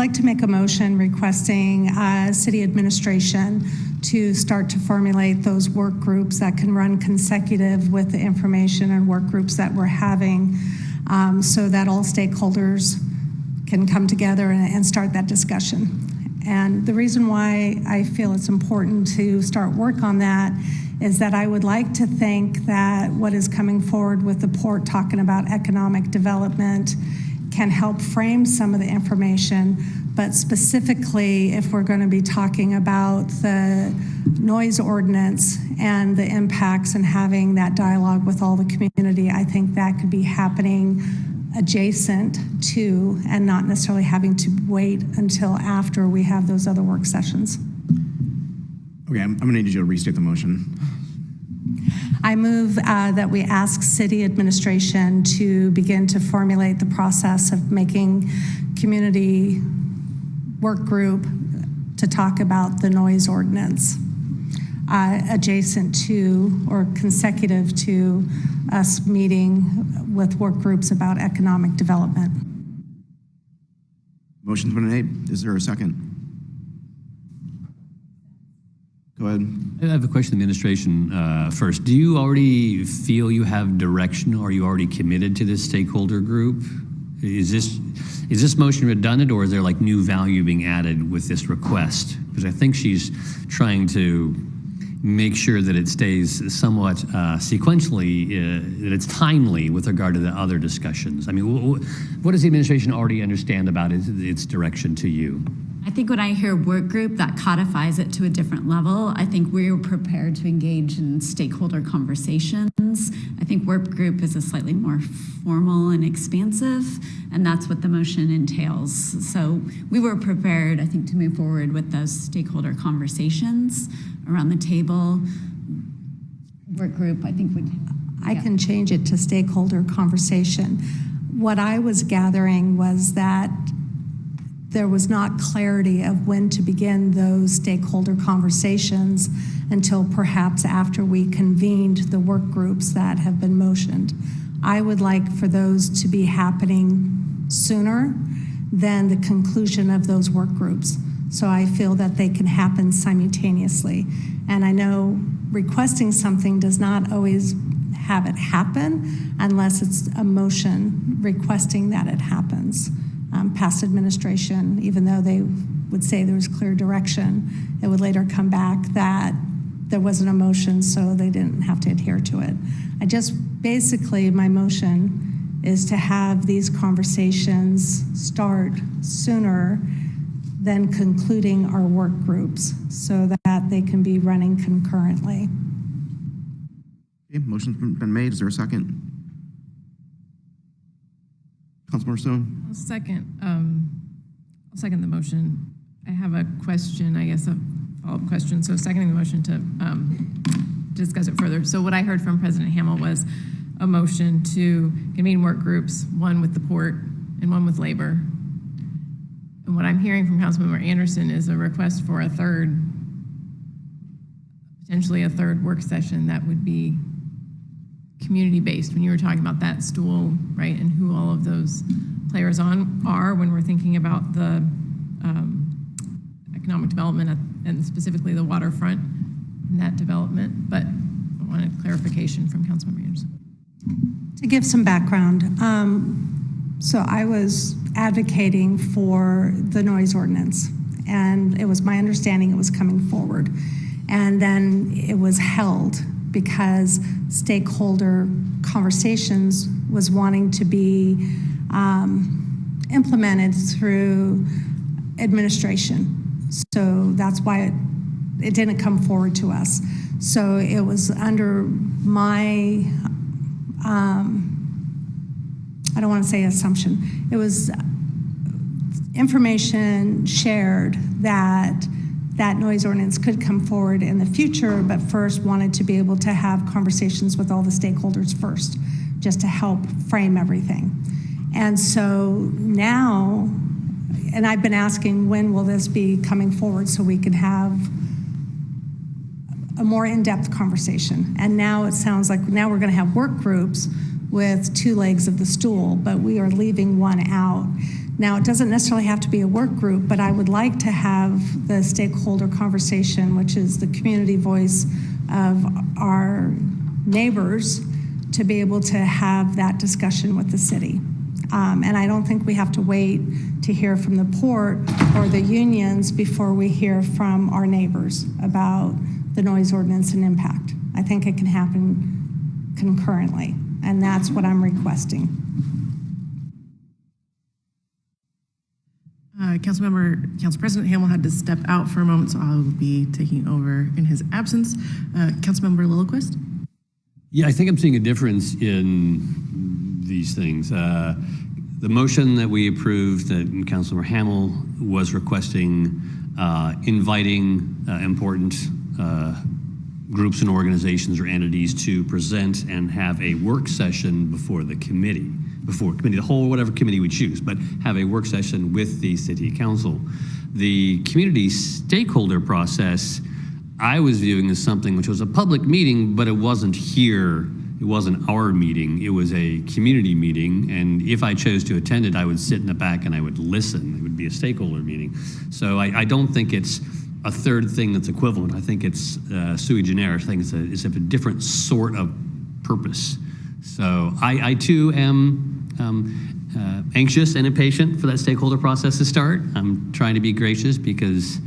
like to make a motion requesting city administration to start to formulate those work groups that can run consecutive with the information and work groups that we're having, so that all stakeholders can come together and start that discussion. And the reason why I feel it's important to start work on that is that I would like to think that what is coming forward with the port talking about economic development can help frame some of the information, but specifically if we're going to be talking about the noise ordinance and the impacts and having that dialogue with all the community, I think that could be happening adjacent to and not necessarily having to wait until after we have those other work sessions. Okay, I'm going to need you to restate the motion. I move that we ask city administration to begin to formulate the process of making community work group to talk about the noise ordinance adjacent to or consecutive to us meeting with work groups about economic development. Motion's been made. Is there a second? Go ahead. I have a question, administration. First, do you already feel you have direction? Or are you already committed to this stakeholder group? Is this motion redundant, or is there like new value being added with this request? Because I think she's trying to make sure that it stays somewhat sequentially, that it's timely with regard to the other discussions. I mean, what does the administration already understand about its direction to you? I think when I hear work group, that codifies it to a different level. I think we're prepared to engage in stakeholder conversations. I think work group is a slightly more formal and expansive, and that's what the motion entails. So we were prepared, I think, to move forward with those stakeholder conversations around the table. Work group, I think, would... I can change it to stakeholder conversation. What I was gathering was that there was not clarity of when to begin those stakeholder conversations until perhaps after we convened the work groups that have been motioned. I would like for those to be happening sooner than the conclusion of those work groups. So I feel that they can happen simultaneously. And I know requesting something does not always have it happen unless it's a motion requesting that it happens. Past administration, even though they would say there was clear direction, it would later come back that there wasn't a motion, so they didn't have to adhere to it. Basically, my motion is to have these conversations start sooner than concluding our work groups so that they can be running concurrently. Okay, motion's been made. Is there a second? Councilmember Stone? I'll second the motion. I have a question, I guess a follow-up question. So seconding the motion to discuss it further. So what I heard from President Hamill was a motion to convene work groups, one with the port and one with labor. And what I'm hearing from Councilmember Anderson is a request for potentially a third work session that would be community-based, when you were talking about that stool, right, and who all of those players are when we're thinking about the economic development and specifically the waterfront and that development. But I wanted clarification from Councilmember Anderson. To give some background, so I was advocating for the noise ordinance, and it was my understanding it was coming forward. And then it was held because stakeholder conversations was wanting to be implemented through administration. So that's why it didn't come forward to us. So it was under my, I don't want to say assumption, it was information shared that noise ordinance could come forward in the future, but first wanted to be able to have conversations with all the stakeholders first, just to help frame everything. And so now, and I've been asking, when will this be coming forward so we can have a more in-depth conversation? And now it sounds like now we're going to have work groups with two legs of the stool, but we are leaving one out. Now, it doesn't necessarily have to be a work group, but I would like to have the stakeholder conversation, which is the community voice of our neighbors, to be able to have that discussion with the city. And I don't think we have to wait to hear from the port or the unions before we hear from our neighbors about the noise ordinance and impact. I think it can happen concurrently, and that's what I'm requesting. Council President Hamel had to step out for a moment, so I will be taking over in his absence. Councilmember Lillquist? Yeah, I think I'm seeing a difference in these things. The motion that we approved, that Councilmember Hamel was requesting, inviting important groups and organizations or entities to present and have a work session before committee, the whole, whatever committee we choose, but have a work session with the city council. The community stakeholder process, I was viewing as something which was a public meeting, but it wasn't here. It wasn't our meeting. It was a community meeting. And if I chose to attend it, I would sit in the back and I would listen. It would be a stakeholder meeting. So I don't think it's a third thing that's equivalent. I think it's sui generis. I think it's a different sort of purpose. So I too am anxious and impatient for that stakeholder process to start. I'm trying to be gracious because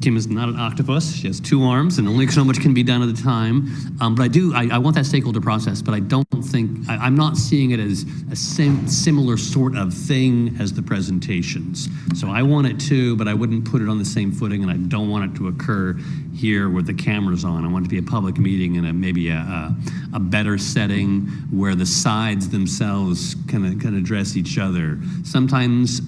Kim is not an octopus. She has 2 arms and only so much can be done at a time. But I want that stakeholder process, but I don't think, I'm not seeing it as a similar sort of thing as the presentations. So I want it too, but I wouldn't put it on the same footing, and I don't want it to occur here with the cameras on. I want it to be a public meeting and maybe a better setting where the sides themselves can address each other. Sometimes,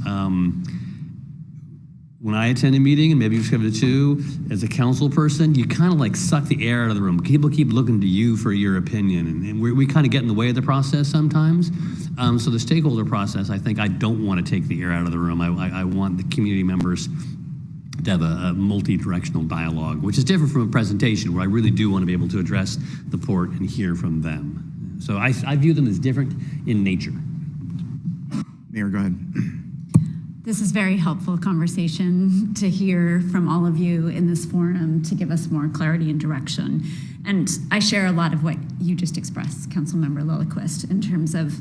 when I attend a meeting, and maybe you've come to 2, as a council person, you kind of like suck the air out of the room. People keep looking to you for your opinion, and we kind of get in the way of the process sometimes. So the stakeholder process, I think I don't want to take the air out of the room. I want the community members to have a multi-directional dialogue, which is different from a presentation, where I really do want to be able to address the port and hear from them. So I view them as different in nature. Mayor, go ahead. This is very helpful conversation to hear from all of you in this forum to give us more clarity and direction. And I share a lot of what you just expressed, Councilmember Lillquist, in terms of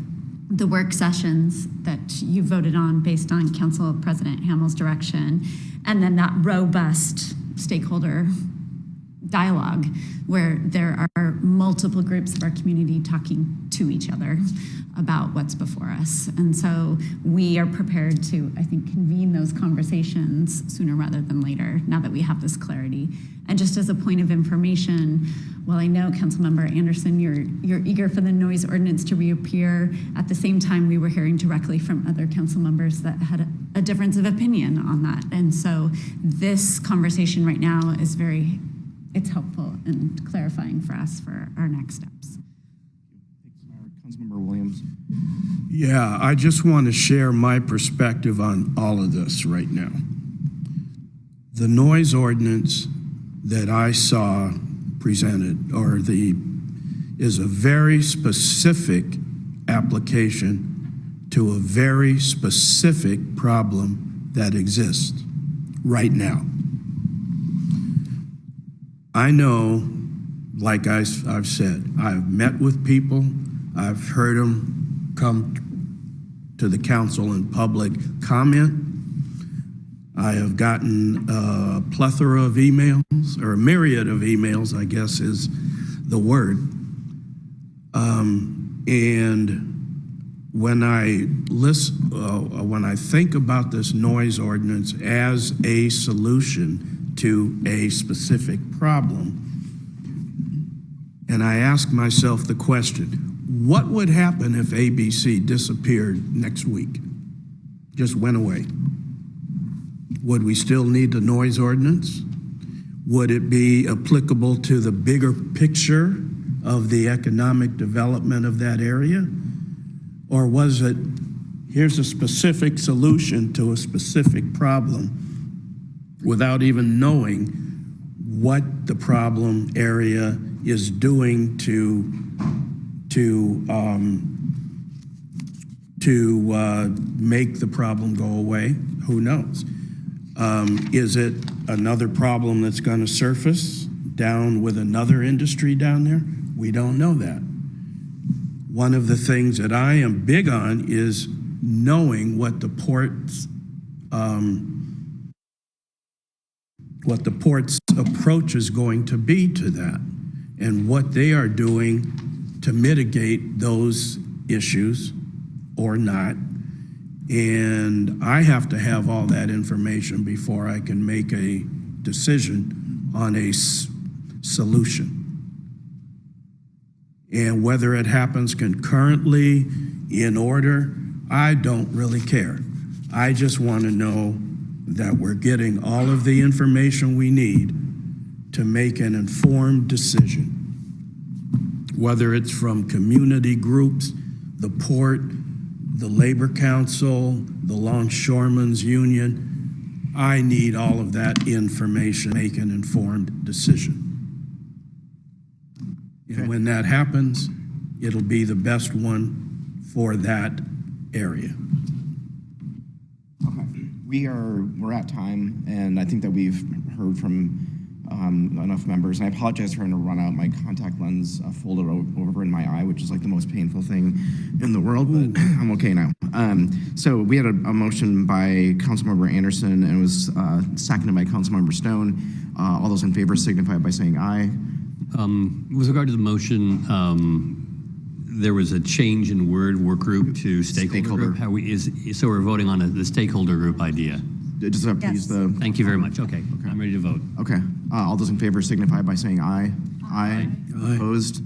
the work sessions that you voted on based on Council President Hamel's direction, and then that robust stakeholder dialogue where there are multiple groups of our community talking to each other about what's before us. And so we are prepared to, I think, convene those conversations sooner rather than later, now that we have this clarity. And just as a point of information, while I know, Councilmember Anderson, you're eager for the noise ordinance to reappear, at the same time we were hearing directly from other council members that had a difference of opinion on that. And so this conversation right now is it's helpful and clarifying for us for our next steps. Councilmember Williams. Yeah, I just want to share my perspective on all of this right now. The noise ordinance that I saw presented, is a very specific application to a very specific problem that exists right now. I know, like I've said, I've met with people, I've heard them come to the council in public comment. I have gotten a plethora of emails, or a myriad of emails, I guess is the word. And when I think about this noise ordinance as a solution to a specific problem, and I ask myself the question, what would happen if ABC disappeared next week? Just went away. Would we still need the noise ordinance? Would it be applicable to the bigger picture of the economic development of that area? Or was it, here's a specific solution to a specific problem without even knowing what the problem area is doing to to make the problem go away? Who knows? Is it another problem that's going to surface down with another industry down there? We don't know that. One of the things that I am big on is knowing what the port's approach is going to be to that, and what they are doing to mitigate those issues or not. And I have to have all that information before I can make a decision on a solution. And whether it happens concurrently, in order, I don't really care. I just want to know that we're getting all of the information we need to make an informed decision. Whether it's from community groups, the port, the Labor Council, the Longshoremen's Union, I need all of that information to make an informed decision. And when that happens, it'll be the best one for that area. Okay. We're at time, and I think that we've heard from enough members. And I apologize for having to run out. My contact lens folded over in my eye, which is like the most painful thing in the world, but I'm okay now. So we had a motion by Councilmember Anderson, and it was seconded by Councilmember Stone. All those in favor signify by saying aye. With regard to the motion, there was a change in word work group to stakeholder group. So we're voting on the stakeholder group idea. Just have to use the. Thank you very much. Okay, I'm ready to vote. Okay. All those in favor signify by saying aye. Aye. Aye. Opposed?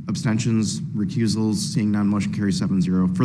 Abstentions? Recusals? Seeing none, motion carries 7-0.